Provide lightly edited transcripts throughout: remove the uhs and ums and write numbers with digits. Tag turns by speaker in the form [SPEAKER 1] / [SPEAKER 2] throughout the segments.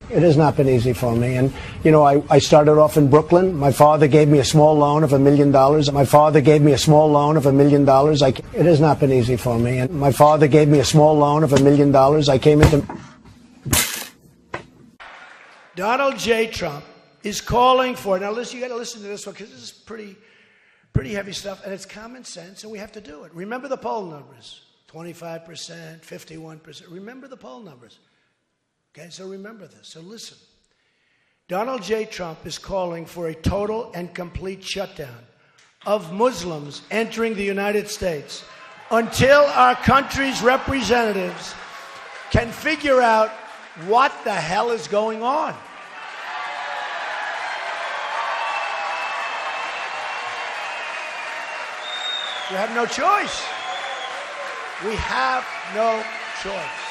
[SPEAKER 1] It has not been easy for me. And, you know, I started off in Brooklyn. My father gave me a small loan of $1 million. My father gave me a small loan of $1 million. It has not been easy for me. And my father gave me a small loan of $1 million. I came into...
[SPEAKER 2] Donald J. Trump is calling for... Now, listen, you got to listen to this one because this is pretty heavy stuff, and it's common sense, and we have to do it. Remember the poll numbers. 25%, 51%. Remember the poll numbers. Okay, so remember this. So listen. Donald J. Trump is calling for a total and complete shutdown of Muslims entering the United States until our country's representatives can figure out what the hell is going on. We have no choice. We have no choice.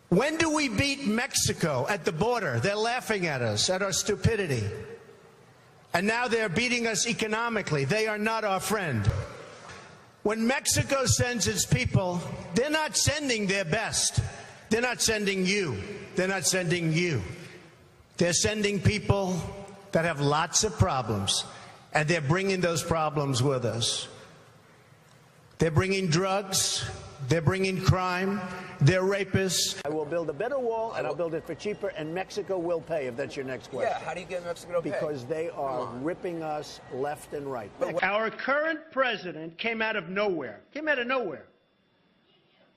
[SPEAKER 2] When do we beat Mexico at the border? They're laughing at us, at our stupidity. And now they're beating us economically. They are not our friend. When Mexico sends its people, they're not sending their best. They're not sending you. They're not sending you. They're sending people that have lots of problems, and they're bringing those problems with us. They're bringing drugs. They're bringing crime. They're rapists.
[SPEAKER 1] I will build a better wall, and I'll build it for cheaper, and Mexico will pay, if that's your next question.
[SPEAKER 3] Yeah, how do you get Mexico to pay?
[SPEAKER 1] Because they are ripping us left and right.
[SPEAKER 2] Our current president came out of nowhere. Came out of nowhere.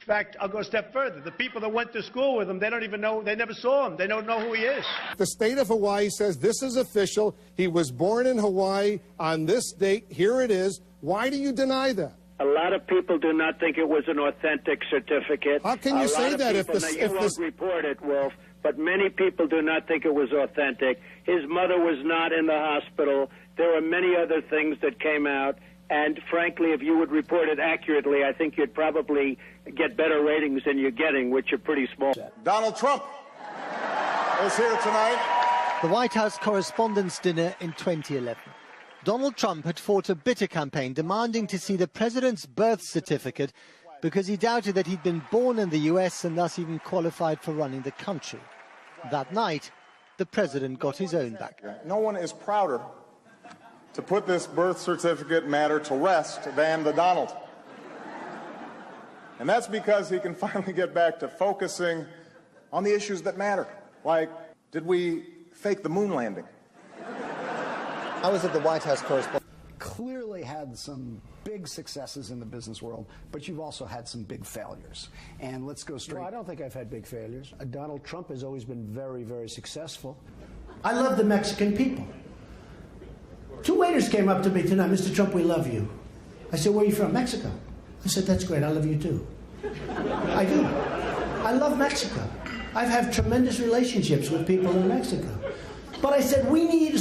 [SPEAKER 2] In fact, I'll go a step further. The people that went to school with him, they don't even know, they never saw him. They don't know who he is.
[SPEAKER 4] The state of Hawaii says this is official. He was born in Hawaii on this date. Here it is. Why do you deny that?
[SPEAKER 5] A lot of people do not think it was an authentic certificate.
[SPEAKER 4] How can you say that if this...
[SPEAKER 5] You won't report it, Wolf, but many people do not think it was authentic. His mother was not in the hospital. There are many other things that came out, and frankly, if you would report it accurately, I think you'd probably get better ratings than you're getting, which are pretty small.
[SPEAKER 4] Donald Trump is here tonight.
[SPEAKER 6] The White House Correspondents' Dinner in 2011. Donald Trump had fought a bitter campaign demanding to see the president's birth certificate because he doubted that he'd been born in the US and thus even qualified for running the country. That night, the president got his own back.
[SPEAKER 4] No one is prouder to put this birth certificate matter to rest than the Donald. And that's because he can finally get back to focusing on the issues that matter. Like, did we fake the moon landing?
[SPEAKER 6] I was at the White House Correspondents'
[SPEAKER 7] Clearly had some big successes in the business world, but you've also had some big failures. And let's go straight.
[SPEAKER 1] No, I don't think I've had big failures. Donald Trump has always been very, very successful. I love the Mexican people. 2 waiters came up to me tonight. Mr. Trump, we love you. I said, where are you from? Mexico. I said, that's great. I love you too. I do. I love Mexico. I've had tremendous relationships with people in Mexico. But I said, we need